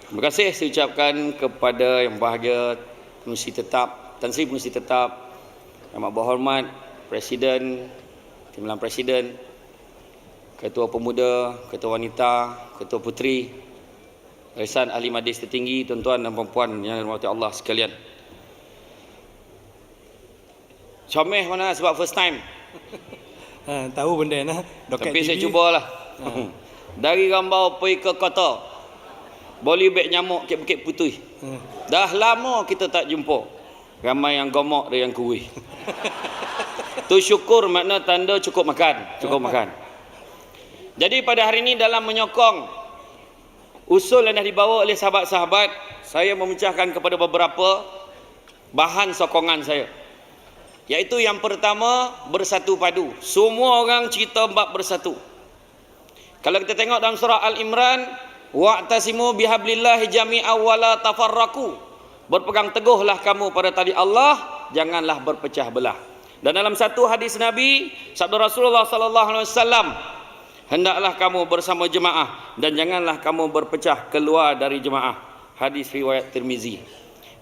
Terima kasih saya ucapkan kepada Yang Berbahagia Pengerusi Tetap, Tan Sri Pengerusi Tetap, Yang Amat Berhormat Presiden, Timbalan Presiden, Ketua Pemuda, Ketua Wanita, Ketua Puteri, Barisan Ahli Majlis Tertinggi, tuan-tuan dan puan-puan yang dirahmati Allah sekalian. Comel mana sebab first time. Tahu benda nah. Tapi saya cubalah. Dari Rambau pergi ke kota. Boleh beg nyamuk ke Bukit Putih. Dah lama kita tak jumpa. Ramai yang gomok dan yang kuih. Tu syukur makna tanda cukup makan. Cukup makan. Jadi pada hari ini dalam menyokong usul yang dah dibawa oleh sahabat-sahabat, saya memecahkan kepada beberapa bahan sokongan saya. Iaitu yang pertama, bersatu padu. Semua orang cerita bab bersatu. Kalau kita tengok dalam surah Al-Imran, wa'tasimu bihablillahi jami'a wala tafarraku. Berpegang teguhlah kamu pada tali Allah, janganlah berpecah belah. Dan dalam satu hadis Nabi, sabda Rasulullah sallallahu alaihi wasallam, hendaklah kamu bersama jemaah dan janganlah kamu berpecah keluar dari jemaah. Hadis riwayat Tirmizi.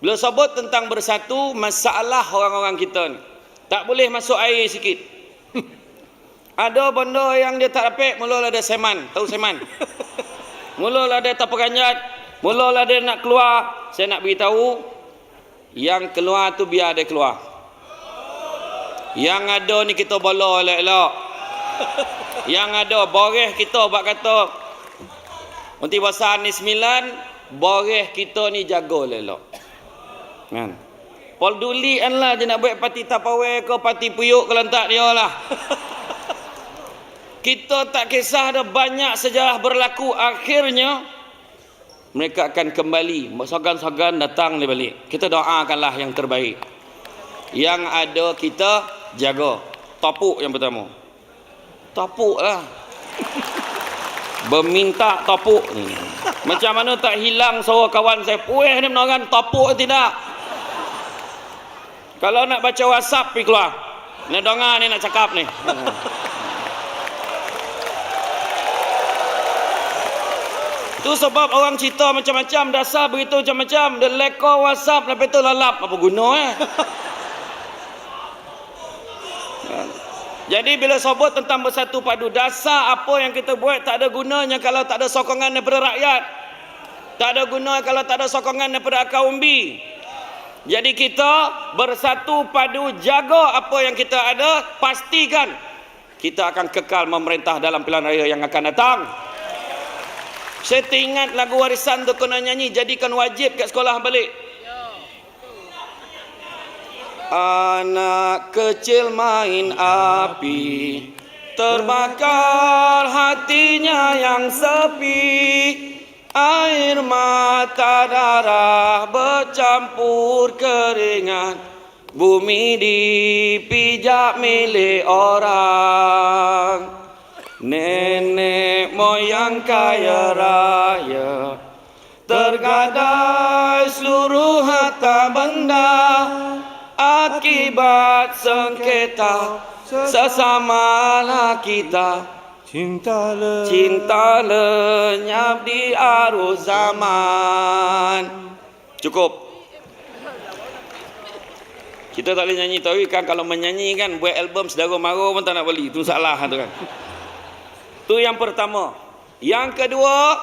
Bila sebut tentang bersatu, masalah orang-orang kita ni tak boleh masuk air sikit. Ada benda yang dia tak dapat, mulalah ada seman. Tahu seman? Mulalah dia tak peganjat, mulalah dia nak keluar. Saya nak beritahu, yang keluar tu biar dia keluar. Yang ada ni kita bola elok-elok. Yang ada boreh kita buat kata nanti bahasa ni 9, boreh kita ni jaga elok. Kan? Pol duli kan lah je nak buat parti tapawai ke parti puyuk kalau tak dia lah. Kita tak kisah ada banyak sejarah berlaku, akhirnya mereka akan kembali. Sogan-sogan datang dia balik. Kita doakanlah yang terbaik. Yang ada kita jaga. Topuk yang pertama. Topuk lah. Berminta topuk. Macam mana tak hilang suara kawan saya. Puih ni menorang topuk tidak. Kalau nak baca WhatsApp pergi keluar. Ni dengar ni nak cakap ni. Tu sebab orang cerita macam-macam, dasar beritahu macam-macam, dia leka WhatsApp lepas tu lalap, apa guna Jadi bila sebut tentang bersatu padu, dasar apa yang kita buat tak ada gunanya kalau tak ada sokongan daripada rakyat. Tak ada guna kalau tak ada sokongan daripada akar umbi. Jadi kita bersatu padu, jaga apa yang kita ada, pastikan kita akan kekal memerintah dalam pilihan raya yang akan datang. Saya teringat lagu warisan tu kena nyanyi, jadikan wajib kat sekolah balik. Anak kecil main api, terbakar hatinya yang sepi. Air mata darah bercampur keringat, bumi dipijak milik orang. Nenek moyang kaya raya, tergadai seluruh harta benda, akibat sengketa sesamalah kita. Cinta lenyap di arus zaman. Cukup. Kita tak boleh nyanyi, tapi kan kalau menyanyi kan buat album Sedara Mara pun tak nak beli. Itu salah tu kan. Itu yang pertama. Yang kedua,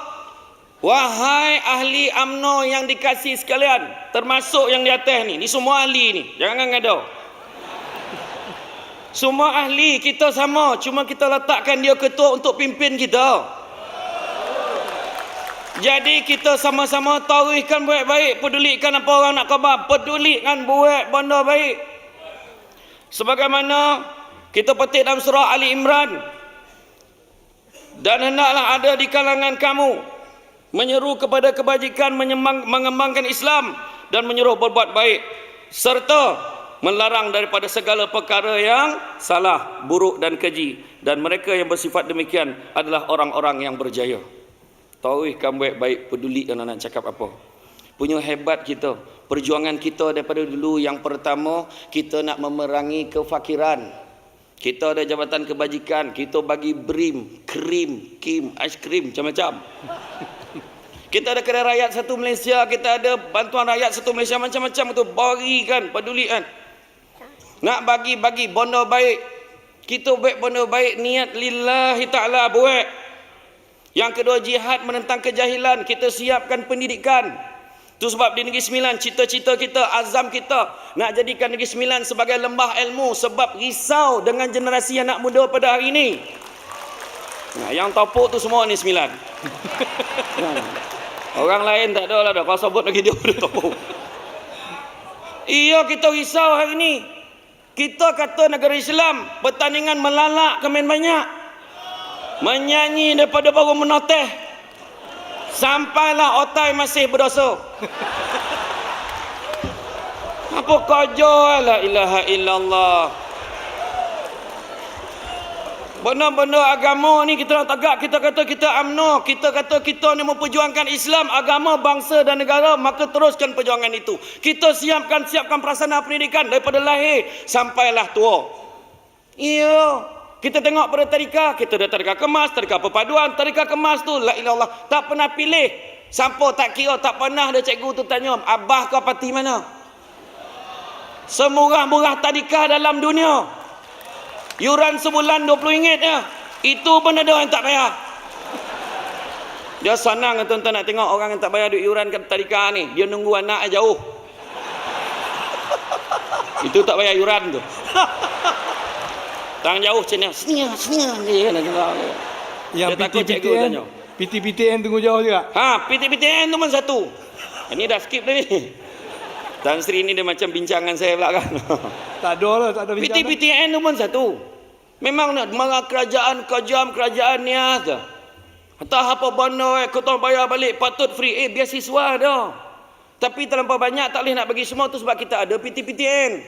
wahai ahli UMNO yang dikasih sekalian, termasuk yang di atas ni semua ahli ni, jangan ngada. Semua ahli kita sama, cuma kita letakkan dia ketua untuk pimpin kita. Jadi kita sama-sama tawarihkan buat baik, pedulikan apa orang nak khabar, pedulikan buat benda baik. Sebagaimana kita petik dalam surah Ali Imran, dan hendaklah ada di kalangan kamu menyeru kepada kebajikan, mengembangkan Islam dan menyuruh berbuat baik, serta melarang daripada segala perkara yang salah, buruk dan keji. Dan mereka yang bersifat demikian adalah orang-orang yang berjaya. Tawarihkan baik-baik, peduli kalau nak cakap apa. Punya hebat kita, perjuangan kita daripada dulu. Yang pertama, kita nak memerangi kefakiran. Kita ada jabatan kebajikan, kita bagi BRIM, krim, kim, aiskrim, macam-macam. Kita ada kedai rakyat satu Malaysia, kita ada bantuan rakyat satu Malaysia, macam-macam itu. Berikan, pedulikan. Nak bagi benda baik. Kita buat benda baik, niat lillahi ta'ala buat. Yang kedua, jihad menentang kejahilan. Kita siapkan pendidikan. Itu sebab di Negeri Sembilan, cita-cita kita, azam kita nak jadikan Negeri Sembilan sebagai lembah ilmu. Sebab risau dengan generasi anak muda pada hari ini. Nah, yang topuk tu semua ni Sembilan. Orang lain tak ada lah dah. Kalau sebut lagi dia dah topuk. Iya, kita risau hari ni. Kita kata negara Islam, pertandingan melalak kemen banyak. Menyanyi daripada baru menoteh. Sampailah otai masih berdosa. Apa kerja la ilaha illallah. Benda-benda agama ni kita nak tegak, kita kata kita UMNO, kita kata kita ni memperjuangkan Islam, agama, bangsa dan negara, maka teruskan perjuangan itu. Kita siapkan prasarana pendidikan daripada lahir sampailah tua. Iya, kita tengok pada tadika, kita ada tadika kemas, tadika perpaduan, tadika kemas tu la ilallah, tak pernah pilih. Sampai tak kira, tak pernah ada cikgu tu tanya, abah kau parti mana? Semurah-murah tadika dalam dunia. Yuran sebulan RM20 je. Itu pun ada orang tak bayar. Dia senang tuan-tuan nak tengok orang yang tak bayar duit yuran ke tadika ni. Dia nunggu anak jauh. Itu tak bayar yuran tu. Tangan jauh macam ni. Sini. Yang dia takut cikgu tanya. PTN tunggu jauh juga. Ha, PTN tu pun satu. Ini dah skip dah ni. Tan Sri ni dia macam bincangan saya pula kan. Tak ada lah, tak ada bincang. PTN tu pun satu. Memang nak marah kerajaan, kejam kerajaan ni aja. Entah apa benda kau tahu bayar balik patut free biasiswa dah. Tapi terlampau banyak tak boleh nak bagi semua tu sebab kita ada PTN.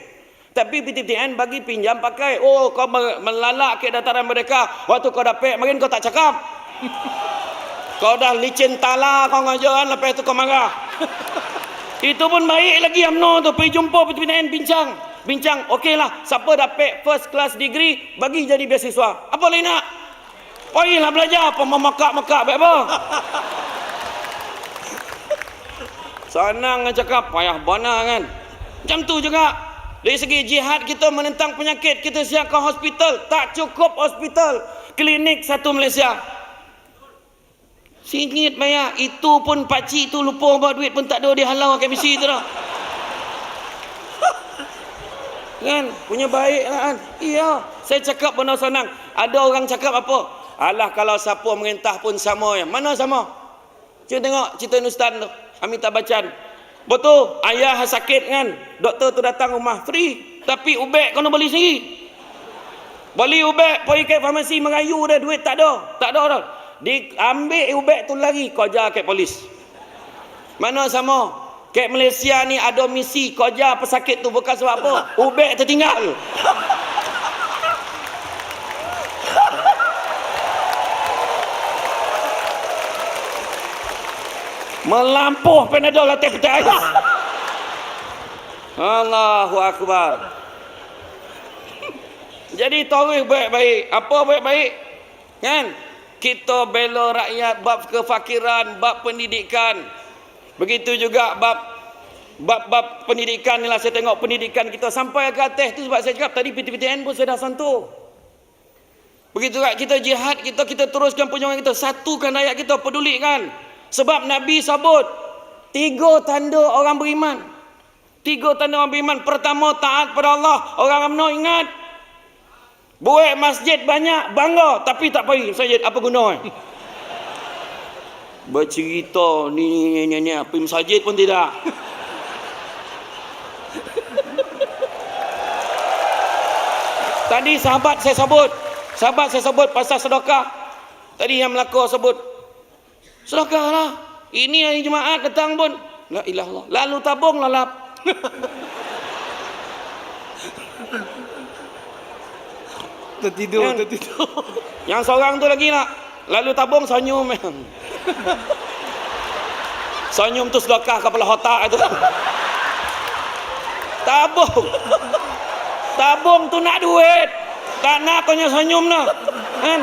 Tapi PTN bagi pinjam pakai. Oh, kau melalak ke dataran mereka. Waktu kau dapat, mungkin kau tak cakap. Kau dah licin tala kau ngajaran, lepas tu kau marah. Itu pun baik lagi UMNO tu. Pergi jumpa PTN bincang. Okeylah, siapa dapat first class degree, bagi jadi beasiswa. Apa lagi nak? Pergilah belajar. Apa memakak-makak baik apa? Senang cakap, payah bana kan. Macam tu juga. Dari segi jihad kita menentang penyakit, kita siapkan hospital. Tak cukup hospital. Klinik satu Malaysia. RM1 bayar. Itu pun pakcik tu lupa bawa duit pun tak ada, dia halau kat misi tu dah. Kan? Punya baik lah kan? Iya. Saya cakap benda senang. Ada orang cakap apa? Alah, kalau siapa merintah pun sama ya. Mana sama? Cuba tengok cerita Ustaz tu, Amitabh Bachchan. Betul, ayah sakit kan, doktor tu datang rumah free, tapi ubek kena beli sendiri. Beli ubek, pergi ke farmasi merayu dah, duit tak ada dah. Diambil ubek tu lagi, kerja ke polis. Mana sama? Ke Malaysia ni ada misi kerja pesakit tu bukan sebab apa? Ubek tertinggal. Melampuh Panadol atas peti ais. Allahu Akbar. Jadi tarikh baik-baik. Apa baik-baik? Kan? Kita bela rakyat bab kefakiran, bab pendidikan. Begitu juga bab pendidikan ni lah, saya tengok pendidikan kita sampai ke atas tu sebab saya cakap tadi PTN pun saya dah sentuh. Begitu juga kita jihad, kita teruskan perjuangan kita, satukan rakyat kita, pedulikan. Sebab Nabi sebut 3 tanda orang beriman. 3 tanda orang beriman. Pertama, taat pada Allah. Orang UMNO ingat, buat masjid banyak, bangga, tapi tak pergi masjid, apa guna? Bercerita ni, pergi masjid pun tidak. Tadi sahabat saya sebut pasal sedekah. Tadi yang Melaka sebut sedekah lah. Ini hari Jumaat datang pun la ilaha illallah. Lalu tabung lalap. Tertidur. Yang seorang tu lagi nak lalu tabung senyum. Senyum tu sedekah kepala otak itu. Tabung tu nak duit. Tak nak kau senyum nak. Kan?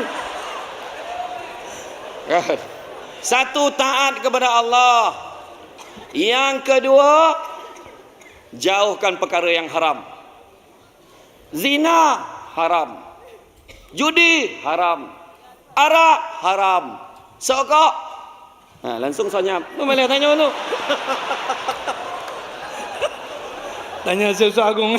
Satu, taat kepada Allah. Yang kedua, jauhkan perkara yang haram. Zina haram, judi haram, arak haram, sokok. Langsung senyap. Boleh tanya dulu. Tanya Ustaz Agung.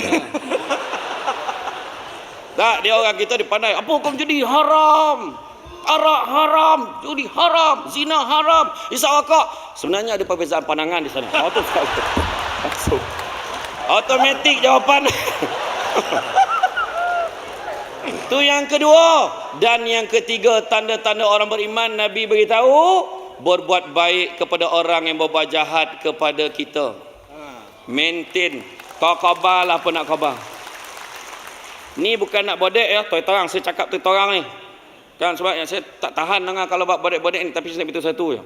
Tak, dia orang kita dipandai. Apa hukum judi? Haram. Arak haram, judi haram, zina haram, isap rokok. Sebenarnya ada perbezaan pandangan di sana. Langsung. Automatik jawapan. Itu yang kedua. Dan yang ketiga, tanda-tanda orang beriman, Nabi beritahu, berbuat baik kepada orang yang berbuat jahat kepada kita. Maintain. Kau khabar lah apa nak khabar. Ni bukan nak bodek ya, terang saya cakap terang ni. Kan sebab yang saya tak tahan dengar kalau buat bodek-bodek ni, tapi saya nak beritahu satu je.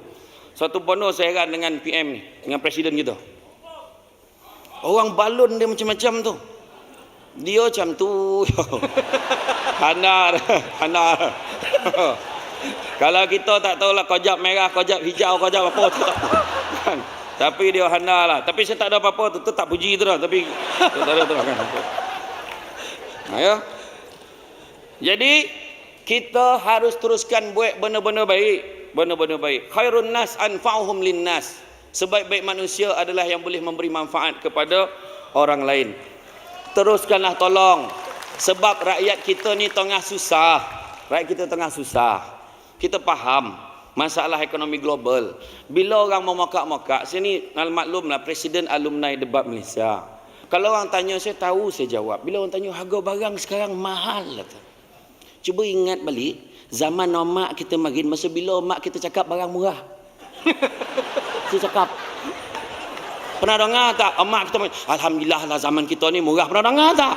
Satu bono saya heran dengan PM ni, dengan presiden kita. Orang balon dia macam-macam tu. Dia macam tu. Hanar. Kalau kita tak tahulah kojap merah, kojap hijau, kojap apa tu. Kan? Tapi dia hanar lah. Tapi saya tak ada apa-apa tu, tak puji tu lah. Tapi tak ada tu lah kan. Ya. Jadi kita harus teruskan buat benda-benda baik, benda-benda baik. Khairun nas anfa'uhum linnas. Sebaik-baik manusia adalah yang boleh memberi manfaat kepada orang lain. Teruskanlah tolong. Sebab rakyat kita ni tengah susah. Rakyat kita tengah susah. Kita faham masalah ekonomi global. Bila orang memokak-mokak, sini maklumlah Presiden Alumni Debat Malaysia. Kalau orang tanya saya tahu, saya jawab. Bila orang tanya harga barang sekarang mahal lah. Cuba ingat balik zaman mak kita marin, masa bila mak kita cakap barang murah. Saya cakap, pernah dengar tak mak kita marin, alhamdulillah lah zaman kita ni murah, pernah dengar tak?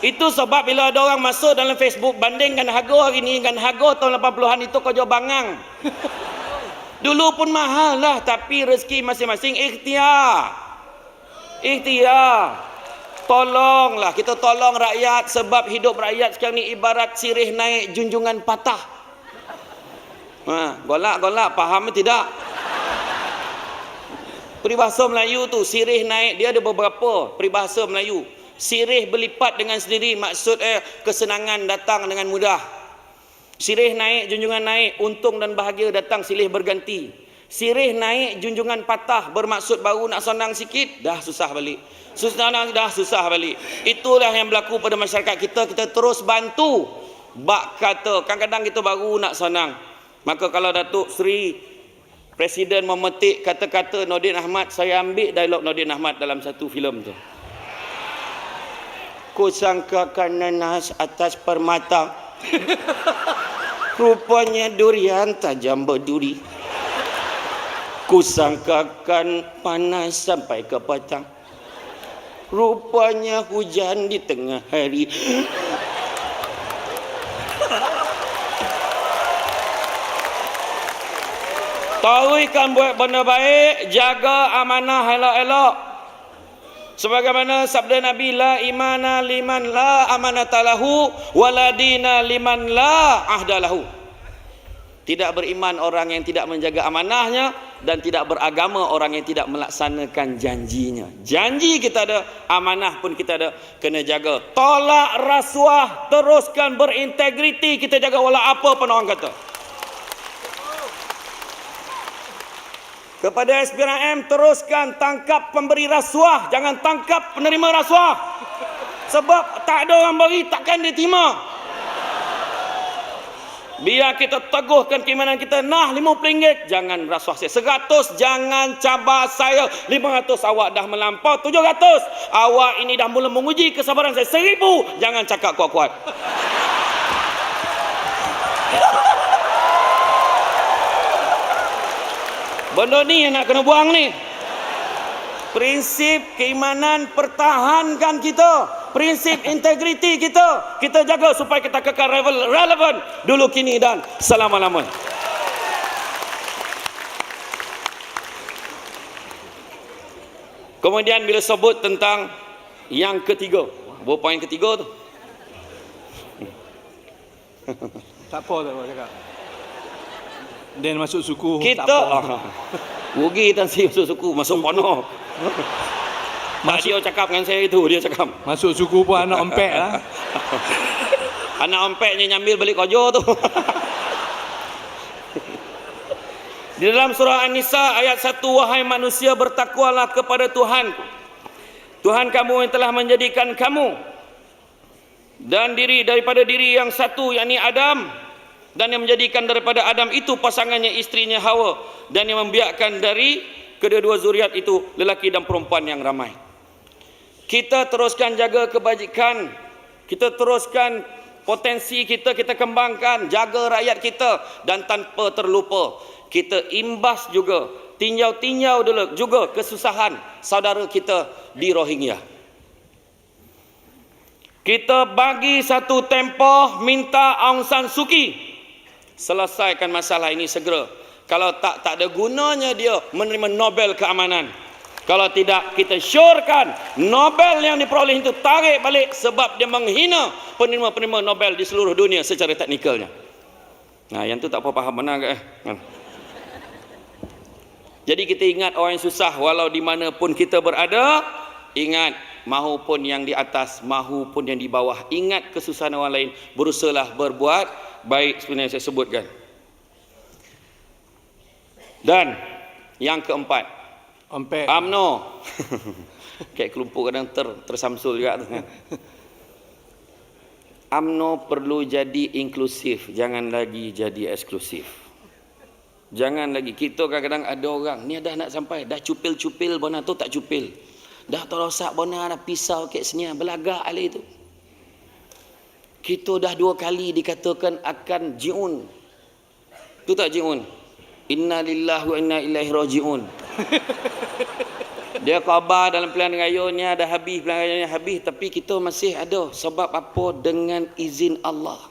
Itu sebab bila ada orang masuk dalam Facebook bandingkan harga hari ni dengan harga tahun 80-an itu, kau jual bangang. Dulu pun mahal lah, tapi rezeki masing-masing ikhtiar. Tolonglah, kita tolong rakyat, sebab hidup rakyat sekarang ni ibarat sirih naik junjungan patah. Golak, faham tidak? Peribahasa Melayu tu, sirih naik, dia ada beberapa peribahasa Melayu. Sirih berlipat dengan sendiri, maksud kesenangan datang dengan mudah. Sirih naik, junjungan naik, untung dan bahagia datang silih berganti. Sirih naik, junjungan patah, bermaksud baru nak senang sikit, dah susah balik. Dah susah balik. Itulah yang berlaku pada masyarakat kita. Kita terus bantu. Bak kata, kadang-kadang kita baru nak senang. Maka kalau Datuk Seri Presiden memetik kata-kata Nordin Ahmad, saya ambil dialog Nordin Ahmad dalam satu filem tu. Ku sangkakan nanas atas permata, rupanya durian tajam berduri. Ku sangkakan panas sampai ke petang, rupanya hujan di tengah hari. Tahuikan buat benda baik, jaga amanah elok-elok. Sebagaimana sabda Nabi, la imana liman la amanata lahu wala dina liman la ahda lahu. Tidak beriman orang yang tidak menjaga amanahnya, dan tidak beragama orang yang tidak melaksanakan janjinya. Janji kita ada, amanah pun kita ada, kena jaga. Tolak rasuah, teruskan berintegriti, kita jaga walau apa pun orang kata. Kepada SPRM, teruskan tangkap pemberi rasuah, jangan tangkap penerima rasuah. Sebab tak ada orang beri, takkan diterima. Biar kita teguhkan keimanan kita. Nah, RM50, jangan rasuah saya. 100, jangan cabar saya. 500, awak dah melampau. 700, awak ini dah mula menguji kesabaran saya. 1000, jangan cakap kuat-kuat. Benda ni yang nak kena buang ni. Prinsip keimanan, pertahankan kita. Prinsip integriti kita, kita jaga supaya kita kekal relevan dulu, kini dan selama-lamanya. Kemudian bila sebut tentang yang ketiga, poin ketiga tu. Tak apa cakap. Dan masuk suku. Kita tak apa. rugi Tan Sri masuk suku, masuk pono. Mak dia cakap dengan saya itu, dia cakap. Masuk suku pun anak ompek lah. Anak ompeknya nyambil balik kojo tu. Di dalam surah An-Nisa ayat 1, wahai manusia, bertakwalah kepada Tuhan. Tuhan kamu yang telah menjadikan kamu dan daripada diri yang satu, yakni Adam, dan yang menjadikan daripada Adam itu pasangannya, istrinya Hawa, dan yang membiarkan dari kedua-dua zuriat itu lelaki dan perempuan yang ramai. Kita teruskan jaga kebajikan, kita teruskan potensi kita, kita kembangkan, jaga rakyat kita, dan tanpa terlupa kita imbas juga, tinjau-tinjau dulu juga kesusahan saudara kita di Rohingya. Kita bagi satu tempoh minta Aung San Suu Kyi selesaikan masalah ini segera. Kalau tak ada gunanya dia menerima Nobel keamanan. Kalau tidak, kita syorkan Nobel yang diperoleh itu tarik balik sebab dia menghina penerima-penerima Nobel di seluruh dunia secara teknikalnya. Nah, yang tu tak apa faham mana ke? Jadi kita ingat orang yang susah walau di mana pun kita berada, ingat mahupun yang di atas, mahupun yang di bawah, ingat kesusahan orang lain, berusahalah berbuat baik sebenarnya saya sebutkan. Dan yang keempat, Ompek. UMNO. Kayak kelompok kadang tersamsul juga tu. UMNO perlu jadi inklusif, jangan lagi jadi eksklusif. Jangan lagi, kita kadang-kadang ada orang ni dah nak sampai, dah cupil-cupil bona tu tak cupil, dah terosak bona dah pisau kat sini belagak alih itu. Kita dah 2 kali dikatakan akan jiun, tu tak jiun, inna lillahi wa inna ilaihi rajiun. Dia khabar dalam pilihan rayanya dah habis, pilihan rayanya habis, tapi kita masih ada. Sebab apa? Dengan izin Allah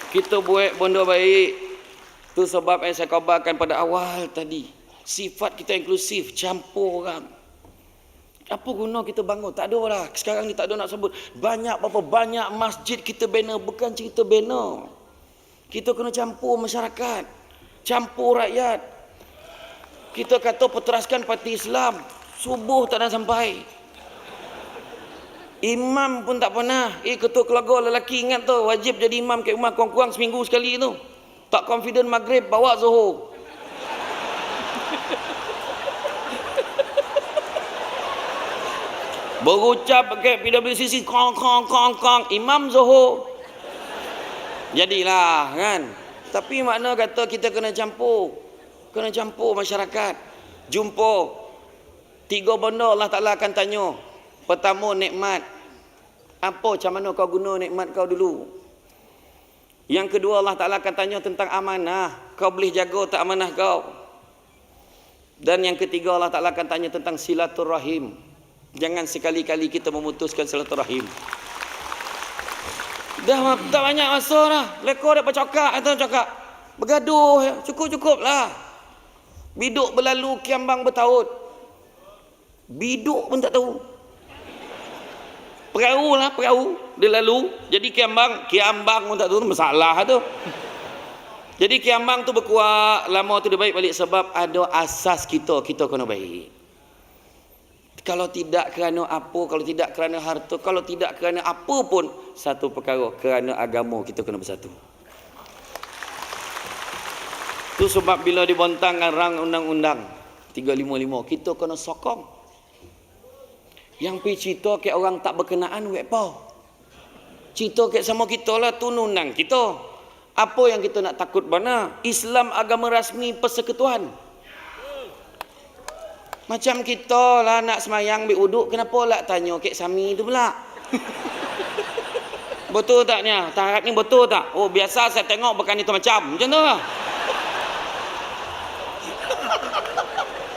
kita buat benda baik. Tu sebab yang saya khabarkan pada awal tadi, sifat kita inklusif, campur orang. Apa guna kita bangun? Tak ada lah. Sekarang ni tak ada nak sebut. Banyak berapa banyak masjid kita bina, bukan cerita bina. Kita kena campur masyarakat, campur rakyat. Kita kata perteraskan parti Islam, subuh tak nak sampai. Imam pun tak pernah. Ketua keluarga lelaki ingat tu, wajib jadi imam kat rumah kurang-kurang seminggu sekali tu. Tak confident maghrib, bawa Zuhur. Berucap pakai PWCC, kong, Imam Zuhur. Jadilah kan. Tapi makna kata kita kena campur. Kena campur masyarakat. Jumpa. 3 benda Allah Ta'ala akan tanya. Pertama, nikmat. Apa, macam mana kau guna nikmat kau dulu? Yang kedua, Allah Ta'ala akan tanya tentang amanah. Kau boleh jaga tak amanah kau? Dan yang ketiga, Allah Ta'ala akan tanya tentang silaturahim. Jangan sekali-kali kita memutuskan silaturahim. Dah tak banyak masa dah. Lekor dah bercakap atau cakap. Bergaduh, cukup-cukup lah. Biduk berlalu, kiambang bertaut. Biduk pun tak tahu. Perahu lah, perahu. Dia lalu. Jadi kiambang pun tak tahu, masalah tu. Jadi kiambang tu berkuat, lama tu dia baik balik sebab ada asas kita kena baik. Kalau tidak kerana apa, kalau tidak kerana harta, kalau tidak kerana apa pun, satu perkara, kerana agama kita kena bersatu. Tu sebab bila dibontangkan rang undang-undang 355, kita kena sokong. Yang pergi cerita ke orang tak berkenaan, wek apa? Cerita ke sama kita lah, tu undang kita. Apa yang kita nak takut mana? Islam agama rasmi persekutuan. Macam kita lah nak semayang ambil uduk, kenapa lah tanya Kek Sami tu pula? Betul tak ni? Tarat ni betul tak? Oh biasa saya tengok bukan itu macam tu lah.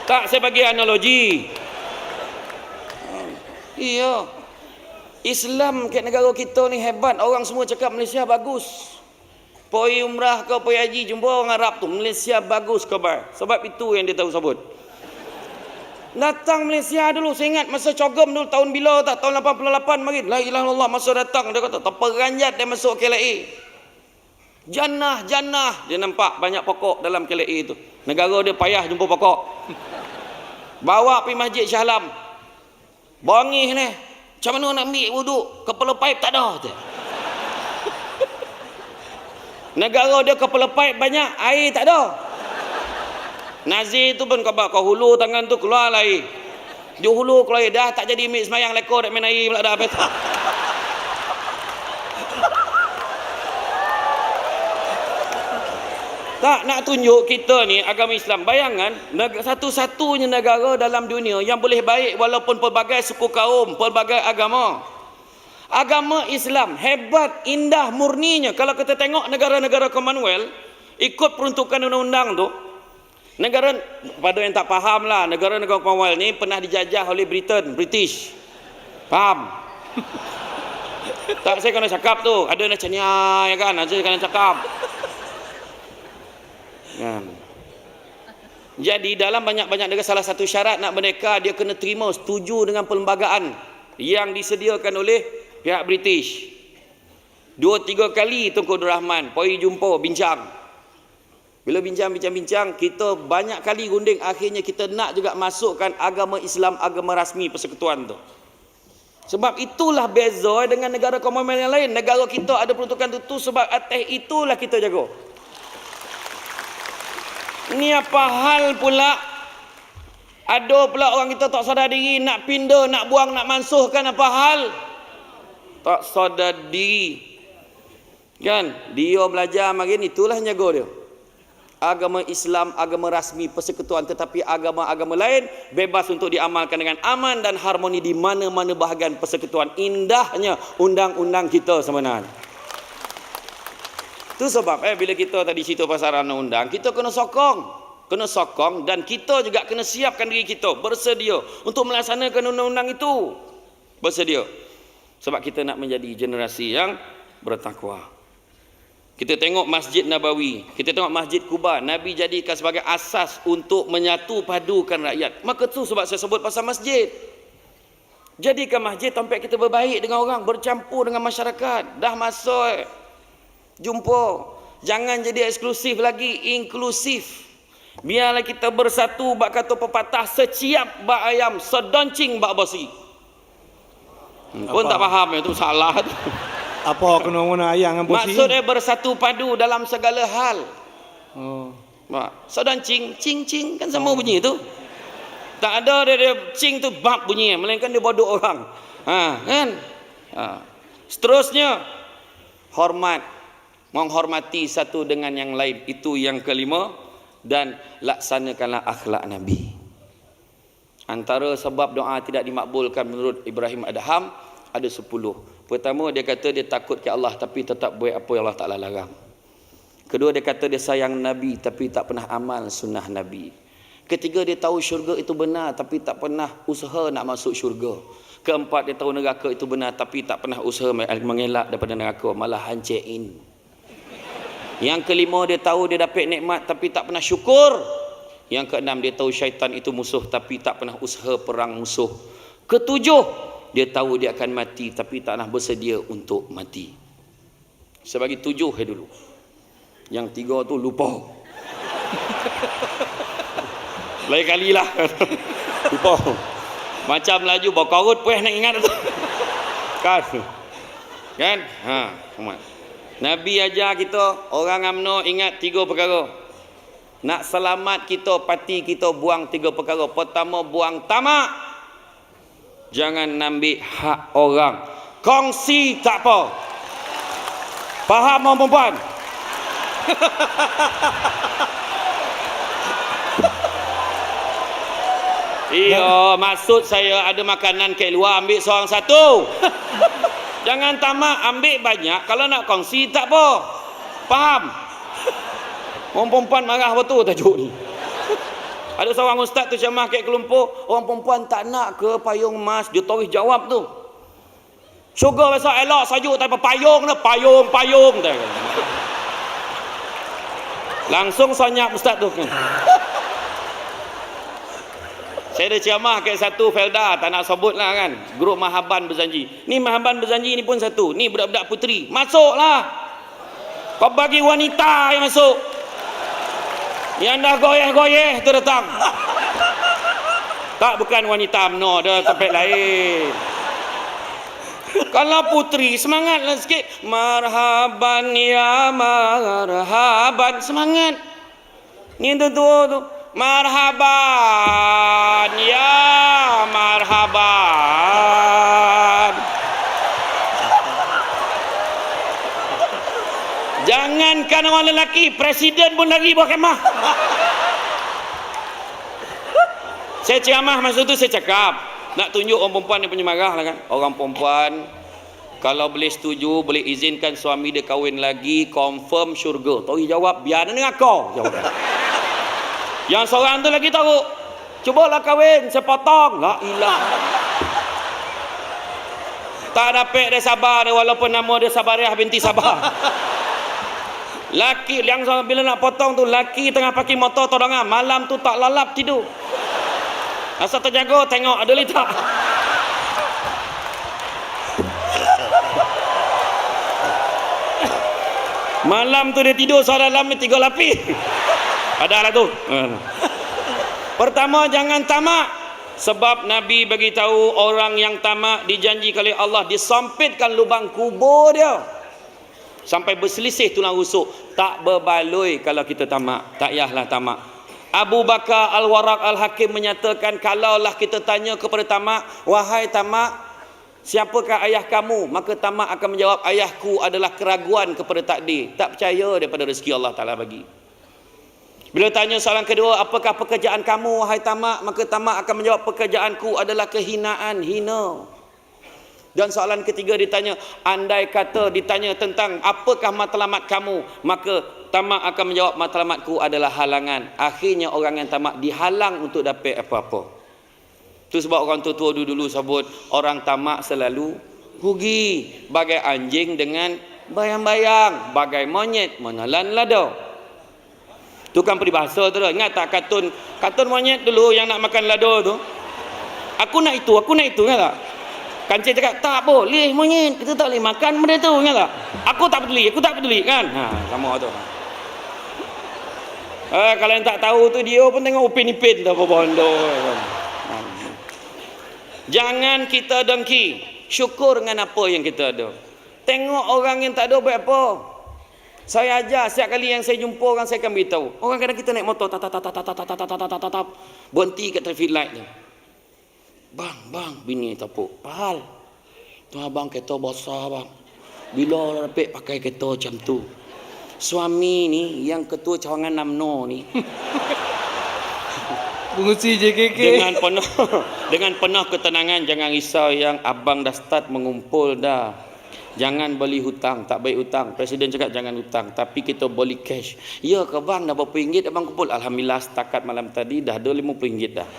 Tak, saya bagi analogi. Iya. Islam kat negara kita ni hebat. Orang semua cakap Malaysia bagus. Pergi umrah ke pergi haji, jumpa orang Arab tu, Malaysia bagus khabar. Sebab itu yang dia tahu sebut. Datang Malaysia dulu, saya ingat masa cogom dulu tahun bila tak? Tahun 88 mari. La ilaha illallah, masa datang dia kata terperanjat dia masuk KLA. Jannah, jannah. Dia nampak banyak pokok dalam KLA itu. Negara dia payah jumpa pokok. Bawa pergi Masjid Shah Alam. Bangih ni. Macam mana nak ambil wuduk? Kepala paip tak ada. Negara dia kepala paip banyak, air tak ada. Nazir tu pun kau hulu tangan tu keluar air. Dia hulu keluar air. Dah tak jadi ambil semayang lekor dak main air pula dah habis. Tak nak tunjuk kita ni agama Islam. Bayangan satu-satunya negara dalam dunia yang boleh baik walaupun pelbagai suku kaum, pelbagai agama. Agama Islam hebat, indah, murninya. Kalau kita tengok negara-negara Commonwealth ikut peruntukan undang-undang tu, negara pada yang tak faham lah, negara-negara Commonwealth ni pernah dijajah oleh British. Faham? Tak, saya kena cakap tu. Ada macam ni ya kan, saya kena cakap. Jadi dalam banyak-banyak negara salah satu syarat nak merdeka dia kena terima setuju dengan perlembagaan yang disediakan oleh pihak British. 2-3 kali Tunku Abdul Rahman pergi jumpa bincang. Bila bincang, kita banyak kali runding, akhirnya kita nak juga masukkan agama Islam, agama rasmi persekutuan tu. Sebab itulah beza dengan negara Commonwealth yang lain. Negara kita ada peruntukan tu sebab atas itulah kita jaga. Ni apa hal pula? Ada pula orang kita tak sadar diri, nak pindah, nak buang, nak mansuhkan, apa hal? Tak sadar diri. Kan? Dia belajar makin itulah jaga dia. Agama Islam, agama rasmi persekutuan, tetapi agama-agama lain bebas untuk diamalkan dengan aman dan harmoni di mana-mana bahagian persekutuan. Indahnya undang-undang kita sebenarnya. Itu sebab bila kita tadi cerita pasal undang-undang, kita kena sokong dan kita juga kena siapkan diri kita bersedia untuk melaksanakan undang-undang itu. Bersedia. Sebab kita nak menjadi generasi yang bertakwa. Kita tengok Masjid Nabawi, kita tengok Masjid Kuba, Nabi jadikan sebagai asas untuk menyatu padukan rakyat. Maka tu sebab saya sebut pasal masjid. Jadikan masjid sampai kita berbaik dengan orang, bercampur dengan masyarakat. Dah masuk jumpa. Jangan jadi eksklusif lagi, inklusif. Biarlah kita bersatu, bak kata pepatah, seciap bak ayam, sedoncing bak basi. Pun tak faham, itu salah tu. Apa kena guna ayam dengan bosi? Maksudnya bersatu padu dalam segala hal. Oh. Sedoncing, cing-cing, kan sama bunyi tu. Tak ada dia cing tu bab bunyi, melainkan dia bodoh orang. Kan? Seterusnya, hormat. Menghormati satu dengan yang lain. Itu yang kelima. Dan laksanakanlah akhlak Nabi. Antara sebab doa tidak dimakbulkan menurut Ibrahim Adham ada 10. Pertama, dia kata dia takut ke Allah tapi tetap buat apa yang Allah Ta'ala larang. Kedua, dia kata dia sayang Nabi tapi tak pernah amal sunnah Nabi. Ketiga, dia tahu syurga itu benar tapi tak pernah usaha nak masuk syurga. Keempat, dia tahu neraka itu benar tapi tak pernah usaha mengelak daripada neraka, malah hancein. Yang kelima, dia tahu dia dapat nikmat tapi tak pernah syukur. Yang keenam, dia tahu syaitan itu musuh tapi tak pernah usaha perang musuh. Ketujuh, dia tahu dia akan mati tapi tak pernah bersedia untuk mati. Sebagi 7 dulu. Yang 3 tu lupa. Lain kali lah. Lupa. Macam laju bawa korut pun nak ingat tu. Kan? Nabi ajar kita, orang UMNO ingat 3 perkara. Nak selamat kita, parti kita, buang 3 perkara. Pertama, buang tamak. Jangan ambil hak orang. Kongsi tak apa. Faham orang perempuan? Iya, maksud saya ada makanan kat luar, ambil seorang satu. Jangan tamak, ambil banyak. Kalau nak kongsi tak apa. Faham? Orang perempuan marah betul tajuk ni. Ada seorang ustaz tu ceramah kat Kelumpur, orang perempuan tak nak ke payung emas. Dia terus jawab tu, syurga besok elok sajuk tak apa payung dah, payung. Langsung senyap ustaz tu. Saya ada ceramah kat satu Felda, tak nak sebut lah kan, grup Mahaban Berjanji. Ni Mahaban Berjanji ni pun satu. Ni budak-budak puteri, masuklah. Kau bagi wanita yang masuk. Yang dah goyeh-goyeh tu datang. Tak, bukan wanita UMNO, dia tempat lain. Kalau putri, semangatlah sikit. Marhaban ya marhaban. Semangat. Ni tua tu. Marhaban ya marhaban. Jangankan orang lelaki, presiden pun lagi buat kemah. Saya ceramah masa tu saya cakap, nak tunjuk orang perempuan yang penyemarah lah kan. Orang perempuan kalau boleh setuju, boleh izinkan suami dia kahwin lagi, confirm syurga. Tori jawab, biar dengan kau. Jawab. Yang seorang tu lagi tahu, cubalah kahwin, saya potong. La ilah. Tak dapat dia sabar dia, walaupun nama dia Sabariah binti Sabah. Laki yang bila nak potong tu, laki tengah pakai motor todongan, malam tu tak lalap tidur. Asal terjaga tengok ada litak. Malam tu dia tidur suara dalam 3 lapis. Adalah tu. Pertama, jangan tamak. Sebab Nabi bagi tahu orang yang tamak dijanji oleh Allah disempitkan lubang kubur dia. Sampai berselisih tulang rusuk. Tak berbaloi kalau kita tamak. Tak payahlah tamak. Abu Bakar Al-Waraq Al-Hakim menyatakan, kalaulah kita tanya kepada tamak, wahai tamak, siapakah ayah kamu? Maka tamak akan menjawab, ayahku adalah keraguan kepada takdir. Tak percaya daripada rezeki Allah Ta'ala bagi. Bila tanya soalan kedua, apakah pekerjaan kamu wahai tamak? Maka tamak akan menjawab, pekerjaanku adalah kehinaan, hina. Dan soalan ketiga ditanya, andai kata ditanya tentang apakah matlamat kamu, maka tamak akan menjawab, matlamatku adalah halangan. Akhirnya orang yang tamak dihalang untuk dapat apa-apa. Itu sebab orang tua-tua dulu sebut orang tamak selalu rugi. Bagai anjing dengan bayang-bayang, bagai monyet menelan lada. Itu kan peribahasa tu. Ingat tak kartun monyet dulu yang nak makan lada tu? Aku nak itu, ingat tak? Kancil cakap, tak boleh monyet, kita tak boleh makan benda tu, ingat tak? Aku tak peduli kan? Sama tu. Kalau yang tak tahu tu, dia pun tengok upin-ipin tu apa bondo. Jangan kita dengki, syukur dengan apa yang kita ada. Tengok orang yang tak ada buat apa. Saya ajar, setiap kali yang saya jumpa orang, saya akan beritahu. Orang kadang kita naik motor, berhenti kat traffic light je. Bang, bini tapuk. Pahal. Tu abang kereta besar bang. Bila dapat pakai kereta macam tu? Suami ni yang ketua cawangan UMNO ni. Pengusi JKK. Dengan penuh ketenangan, jangan risau yang abang dah start mengumpul dah. Jangan beli hutang, tak baik hutang. Presiden cakap jangan hutang, tapi kita beli cash. Ya ke bang, dah berapa ringgit abang kumpul? Alhamdulillah setakat malam tadi dah ada RM50 dah.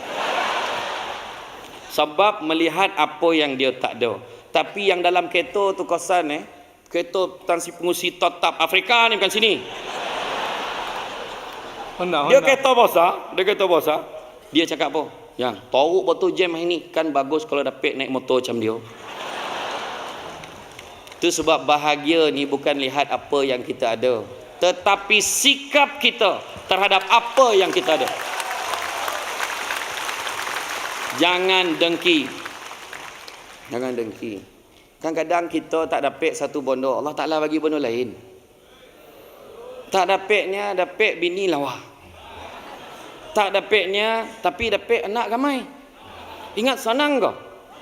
Sebab melihat apa yang dia tak ada. Tapi yang dalam kereta tu kosan kereta tansi pengusi tetap Afrika ni, bukan sini. Dia kereta besar, dia cakap apa? Yang teruk betul jam hari ni, kan bagus kalau dapat naik motor macam dia. Itu sebab bahagia ni bukan lihat apa yang kita ada, tetapi sikap kita terhadap apa yang kita ada. Jangan dengki. Kadang-kadang kita tak dapat satu bondo, Allah Ta'ala bagi bondo lain. Tak dapatnya dapat bini lawa. Tak dapatnya tapi dapat anak ramai. Ingat senang ke?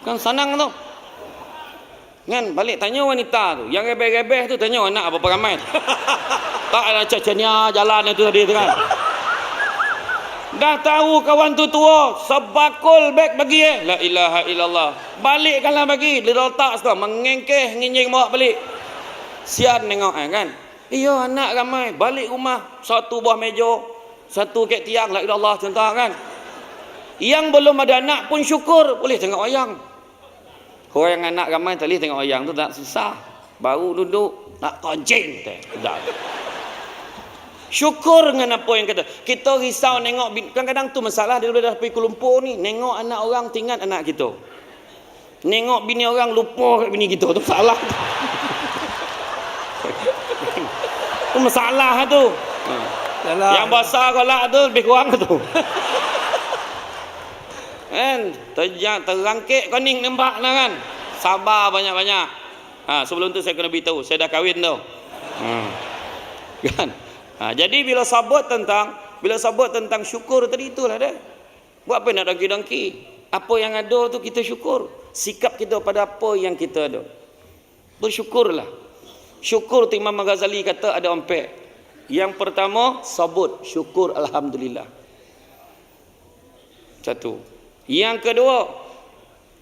Kan senang tu. Kan balik tanya wanita tu, yang rebeh-rebeh tu tanya anak apa ramai. Tak ada cacanya jalan itu tadi tu kan. Dah tahu kawan tu tua, sebakul beg bagi La ilaha illallah. Balikkanlah bagi, dia letak sekarang mengengkeh nginjing bawa balik. Sian tengok kan. Iya anak ramai, balik rumah satu buah meja, satu kek tiang, la ilallah contoh kan. Yang belum ada anak pun syukur boleh tengok wayang. Orang yang anak ramai tadi tengok wayang tu tak susah. Baru duduk nak koncing tak. Syukur dengan apa yang kita risau nengok. Kadang-kadang tu masalah dia dah pergi Kuala Lumpur ni, nengok anak orang tinggal anak kita, nengok bini orang lupa kat bini kita tu salah. Tu Tu masalah tu. Yalah. Yang besar kolak tu lebih kurang tu. Kan? Terangkit koning nampak lah kan. Sabar banyak-banyak. Sebelum tu saya kena beritahu, saya dah kahwin tu. Kan? Jadi bila sebut tentang syukur tadi itulah dia. Buat apa nak dongki-dongki? Apa yang ada tu kita syukur. Sikap kita pada apa yang kita ada. Bersyukurlah. Syukur tu Imam Ghazali kata ada empat. Yang pertama, sabut, syukur alhamdulillah. Satu. Yang kedua,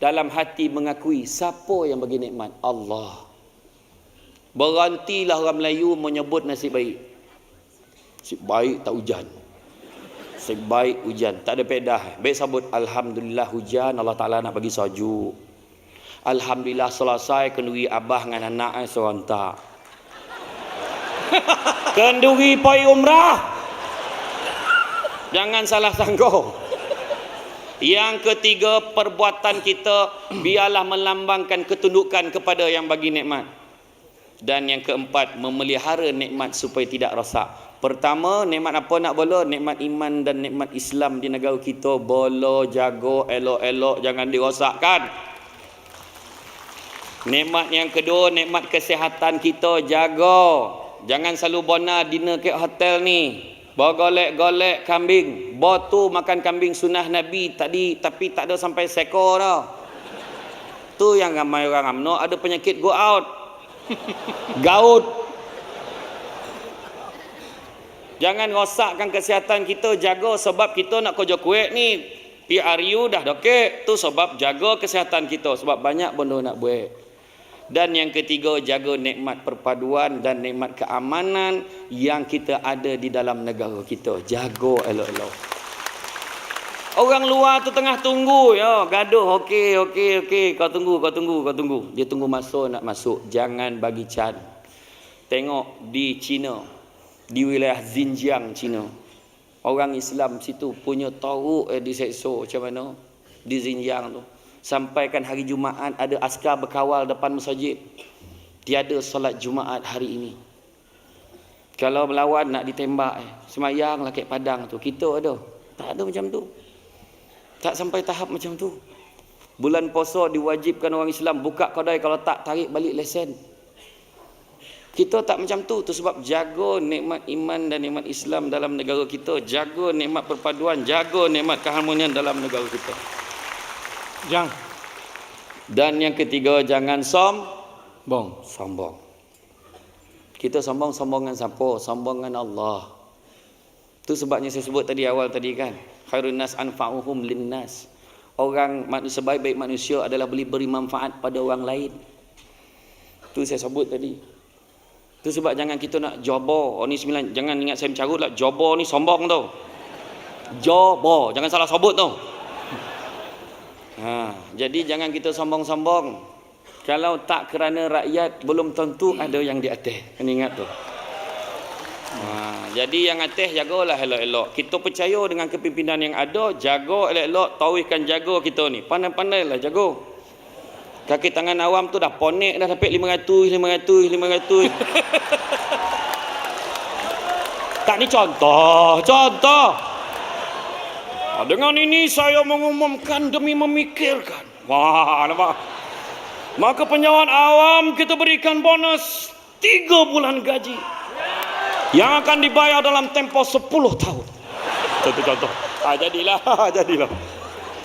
dalam hati mengakui siapa yang bagi nikmat? Allah. Berhentilah orang Melayu menyebut nasib baik. Nasib baik tak hujan. Nasib baik hujan, tak ada pedah. Baik sabut alhamdulillah hujan, Allah Taala nak bagi sajuk. Alhamdulillah selesai kenduri abah dengan anak serontak. Kenduri pergi umrah. Jangan salah sangka. Yang ketiga, perbuatan kita biarlah melambangkan ketundukan kepada yang bagi nikmat. Dan yang keempat, memelihara nikmat supaya tidak rosak. Pertama, nikmat apa nak bela? Nikmat iman dan nikmat Islam di negara kita. Bela, jaga, elok-elok, jangan dirosakkan. Nikmat yang kedua, nikmat kesihatan kita, jaga. Jangan selalu bona dinner kat hotel ni. Bergolek-golek kambing. Botu makan kambing sunnah Nabi tadi, tapi tak ada sampai seekor dah. Tu yang ramai orang UMNO ada penyakit go out. Gaut. Jangan rosakkan kesihatan kita, jaga sebab kita nak kerja kuat ni. PRU dah dokek. Tu sebab jaga kesihatan kita sebab banyak benda nak buat. Dan yang ketiga, jaga nikmat perpaduan dan nikmat keamanan yang kita ada di dalam negara kita. Jaga elok-elok. Orang luar tu tengah tunggu ya, gaduh. Okey. Kau tunggu. Dia tunggu masa nak masuk. Jangan bagi can. Tengok di China, di wilayah Xinjiang China. Orang Islam situ punya teruk diseksa macam mana di Xinjiang tu. Sampaikan hari Jumaat ada askar berkawal depan masjid. Tiada solat Jumaat hari ini. Kalau melawan nak ditembak, semayanglah kat padang tu. Kita ada. Tak ada macam tu. Tak sampai tahap macam tu. Bulan puasa diwajibkan orang Islam buka kedai, kalau tak tarik balik lesen. Kita tak macam tu. Tu sebab jaga nikmat iman dan nikmat Islam dalam negara kita. Jaga nikmat perpaduan, jaga nikmat keharmonian dalam negara kita. Dan yang ketiga, jangan sombong. Kita sombong dengan siapa? Sombong dengan Allah. Itu sebabnya saya sebut tadi awal tadi kan. Khairun nas anfa'uhum linnas. Orang manusia sebaik-baik manusia adalah beri manfaat pada orang lain. Itu saya sebut tadi. Itu sebab jangan kita nak jobo. Ni 9, jangan ingat saya mencarut lah. Jobo ni sombong tau. Jobo, jangan salah sebut tau. Jadi jangan kita sombong-sombong. Kalau tak kerana rakyat, belum tentu ada yang di atas. Kena ingat tu. Jadi yang atas jagalah elok-elok. Kita percaya dengan kepimpinan yang ada, jaga elok-elok, tauhidkan jaga kita ni. Pandai-pandailah jaga. Kaki tangan awam tu dah ponek dah sampai 500. Tak, ni contoh. Dengan ini saya mengumumkan demi memikirkan. Wah, nampak? Maka penyawan awam kita berikan bonus 3 bulan gaji. Yang akan dibayar dalam tempoh 10 tahun. Contoh. Jadilah.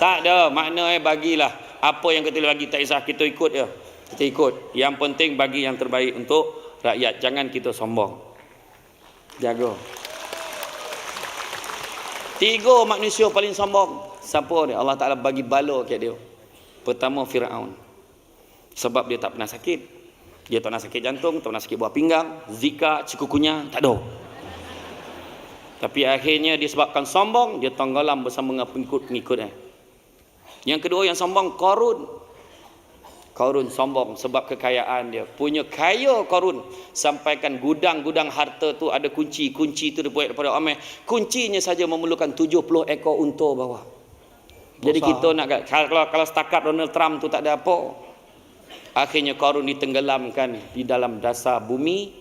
Tak ada, makna bagilah. Apa yang kita bagi tak kisah, kita ikut je. Kita ikut. Yang penting bagi yang terbaik untuk rakyat. Jangan kita sombong. Jaga. 3 manusia paling sombong. Siapa dia? Allah Ta'ala bagi bala kat dia. Pertama, Fir'aun. Sebab dia tak pernah sakit. Dia tak pernah sakit jantung, tak pernah sakit buah pinggang, Zika, cikukunya, tak ada. Tapi akhirnya disebabkan sombong, dia tenggelam bersama dengan pengikut-pengikutnya. Yang kedua yang sombong, Qarun sombong sebab kekayaan dia. Punya kaya Qarun. Sampaikan gudang-gudang harta tu ada kunci tu dibuat daripada Ameh. Kuncinya saja memerlukan 70 ekor unta bawah. Jadi kita nak, kalau setakat Donald Trump tu tak ada apa. Akhirnya Qarun ditenggelamkan di dalam dasar bumi.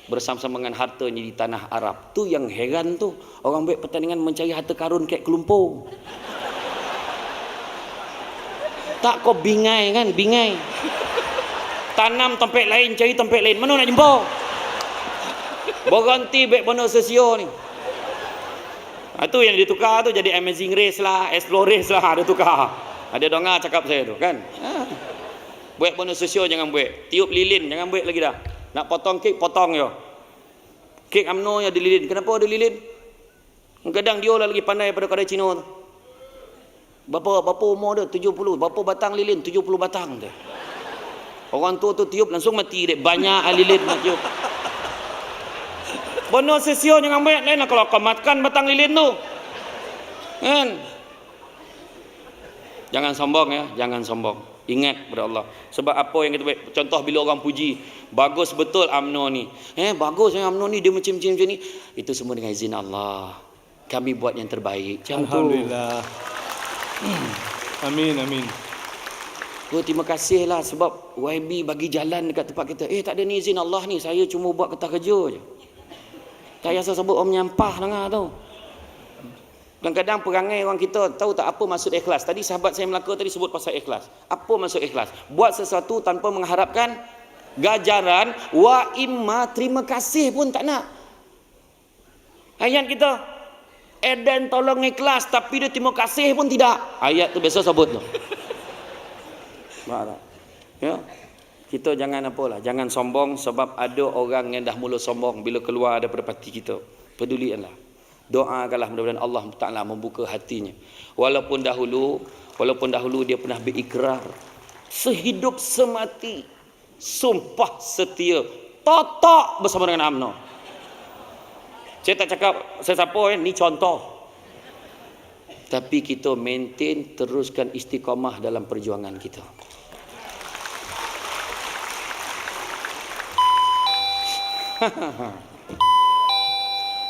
bersama-sama dengan hartanya di tanah Arab. Tu yang heran tu, orang buat pertandingan mencari harta karun kayak kelumpung. Tak kau bingai kan, bingai. Tanam tempat lain, cari tempat lain. Mana nak jumpa? Berhenti baik benda sosio ni. Itu yang ditukar tu jadi Amazing Race lah, Explore Race lah, ada tukar. Ada dengar cakap saya tu kan. Buat benda sosio jangan buat. Tiup lilin jangan buat lagi dah. Nak potong kek potong je. Kek UMNO yang ada lilin. Kenapa ada lilin? Kadang dia lah lagi pandai pada kedai Cina tu. Berapa umur dia? 70. Berapa batang lilin? 70 batang tu. Orang tua tu tiup langsung mati dek. Banyak lilin nak tiup. Benda sosio jangan buat lain lah kalau kau makan batang lilin tu. Kan? Jangan sombong ya, jangan sombong. Ingat kepada Allah. Sebab apa yang kita buat? Contoh bila orang puji, bagus betul UMNO ni. Bagus UMNO ni, dia macam ni. Itu semua dengan izin Allah. Kami buat yang terbaik. Macam Alhamdulillah. Amin. Terima kasih lah sebab YB bagi jalan dekat tempat kita. Tak ada ni izin Allah ni. Saya cuma buat kertas kerja je. Tak payah sebut om nyampah dengar tu. Kadang-kadang perangai orang kita tahu tak apa maksud ikhlas. Tadi sahabat saya Melaka tadi sebut pasal ikhlas. Apa maksud ikhlas? Buat sesuatu tanpa mengharapkan ganjaran, wa imma terima kasih pun tak nak. Ayat kita, Eden tolong ikhlas tapi dia terima kasih pun tidak. Ayat tu biasa sebut tu. Ya. Kita jangan apalah, jangan sombong sebab ada orang yang dah mula sombong bila keluar daripada parti kita. Pedulikanlah. Doakanlah mudah-mudahan Allah Taala membuka hatinya. Walaupun dahulu dia pernah berikrar sehidup semati, sumpah setia, totok bersama dengan UMNO. Saya tak cakap sesiapa ni contoh. Tapi kita maintain, teruskan istiqamah dalam perjuangan kita.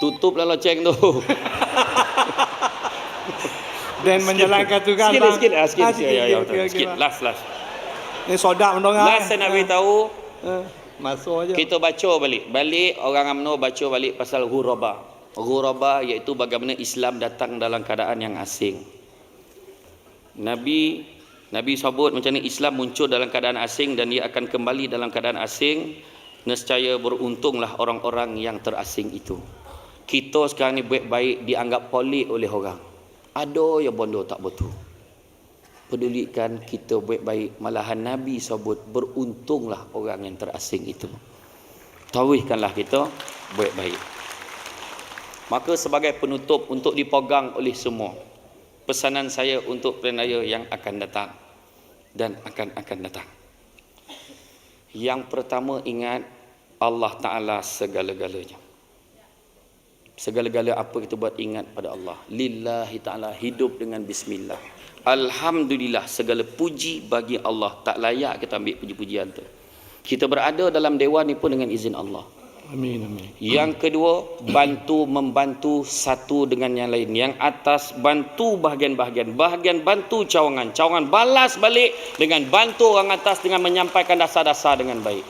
Tutuplah loceng tu. Dan menjalankan tugas sikit. Sikit. Last. Ini sodak mendongar. Last saya nak beritahu. Masuk aja. Kita baca balik orang UMNO baca balik pasal ghuraba. Ghuraba iaitu bagaimana Islam datang dalam keadaan yang asing. Nabi sebut macam ni Islam muncul dalam keadaan asing dan dia akan kembali dalam keadaan asing. Nescaya beruntunglah orang-orang yang terasing itu. Kita sekarang ni baik-baik dianggap pelik oleh orang. Ada yang bodoh tak betul. Pedulikan kita baik-baik. Malahan Nabi sebut beruntunglah orang yang terasing itu. Tauhidkanlah kita baik-baik. Maka sebagai penutup untuk dipegang oleh semua, pesanan saya untuk pilihan raya yang akan datang dan akan datang. Yang pertama, ingat Allah Ta'ala segala-galanya. Segala-gala apa kita buat, ingat pada Allah. Lillahi Ta'ala, hidup dengan bismillah. Alhamdulillah, segala puji bagi Allah. Tak layak kita ambil puji-pujian tu. Kita berada dalam dewan ni pun dengan izin Allah. Amin. Yang kedua, membantu satu dengan yang lain. Yang atas bantu bahagian-bahagian, bahagian bantu cawangan balas balik dengan bantu orang atas dengan menyampaikan dasar-dasar dengan baik.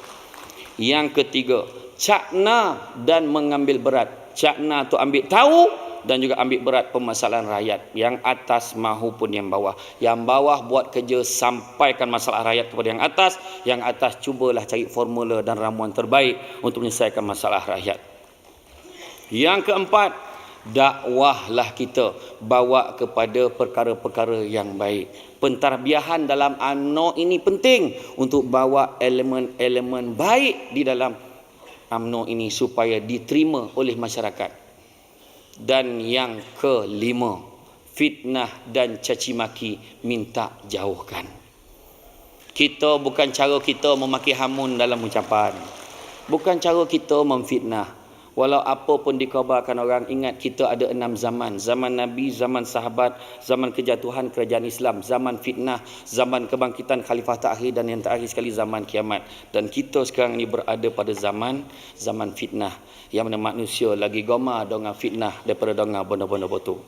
Yang ketiga, cakna dan mengambil berat. Cakna tu ambil tahu dan juga ambil berat permasalahan rakyat. Yang atas mahupun yang bawah. Yang bawah buat kerja sampaikan masalah rakyat kepada yang atas. Yang atas cubalah cari formula dan ramuan terbaik untuk menyelesaikan masalah rakyat. Yang keempat, dakwahlah kita bawa kepada perkara-perkara yang baik. Pentadbiran dalam UMNO ini penting untuk bawa elemen-elemen baik di dalam UMNO ini supaya diterima oleh masyarakat. Dan yang kelima, fitnah dan caci maki minta jauhkan. Bukan cara kita memaki hamun dalam ucapan. Bukan cara kita memfitnah. Walau apa pun dikhabarkan orang, ingat kita ada 6 zaman. Zaman Nabi, zaman sahabat, zaman kejatuhan kerajaan Islam, zaman fitnah, zaman kebangkitan khalifah terakhir dan yang terakhir sekali zaman kiamat. Dan kita sekarang ini berada pada zaman fitnah. Yang mana manusia lagi gemar dengan fitnah daripada dengan benda-benda betul.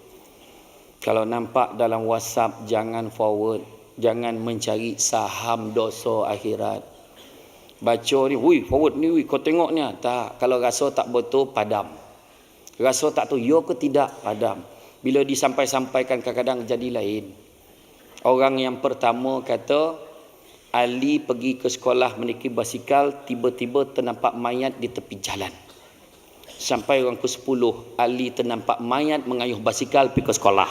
Kalau nampak dalam WhatsApp, jangan forward. Jangan mencari saham dosa akhirat. Baca ni, wui forward ni, wui kau tengok ni. Tak, kalau rasa tak betul, padam. Rasa tak tahu, ya ke tidak, padam. Bila disampai-sampaikan kadang-kadang jadi lain. Orang yang pertama kata, Ali pergi ke sekolah menaiki basikal, tiba-tiba ternampak mayat di tepi jalan. Sampai orang ke-10, Ali ternampak mayat mengayuh basikal pergi ke sekolah.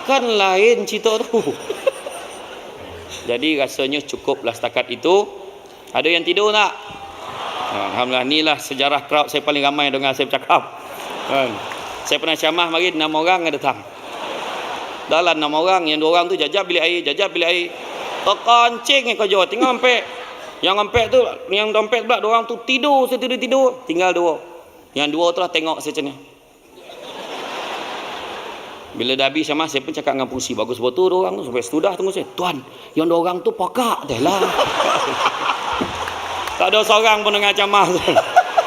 Kan lain cerita tu. Jadi rasanya cukuplah setakat itu. Ada yang tidur tak? Alhamdulillah, inilah sejarah crowd saya paling ramai dengar saya bercakap. Saya pernah ceramah mari 6 orang yang datang. Dalam 6 orang, yang 2 orang tu jajab bilik air. Terkancing yang kerja, tinggal ampek. Yang ampek tu, yang dompet pula 2 orang tu tidur, saya tidur. Tinggal 2. Yang 2 tu lah tengok saya macam ni. Bila dah habis ceramah, saya pun cakap dengan pengurusi, bagus betul 2 orang tu. Sampai sudah tunggu saya. Tuan, yang 2 orang tu pakak dah lah. Tak ada seorang pun dengar ceramah.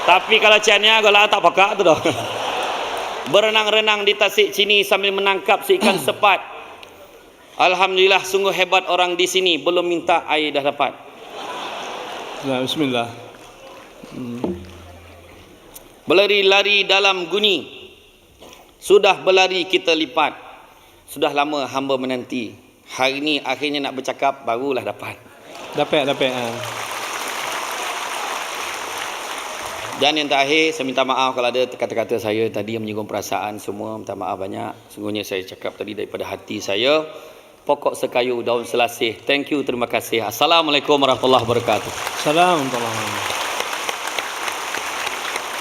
Tapi kalau ciannya kalau tak pakak tu dah. Berenang-renang di tasik sini sambil menangkap seikan sepat. Alhamdulillah, sungguh hebat orang di sini. Belum minta air dah dapat. Bismillah. Berlari-lari dalam guni. Sudah berlari kita lipat. Sudah lama hamba menanti. Hari ni akhirnya nak bercakap, barulah dapat. Dapat. Dan yang terakhir, saya minta maaf kalau ada kata-kata saya tadi yang menyinggung perasaan semua. Minta maaf banyak. Sungguhnya saya cakap tadi daripada hati saya. Pokok sekayu, daun selasih. Thank you, terima kasih. Assalamualaikum warahmatullahi wabarakatuh. Assalamualaikum warahmatullahi wabarakatuh.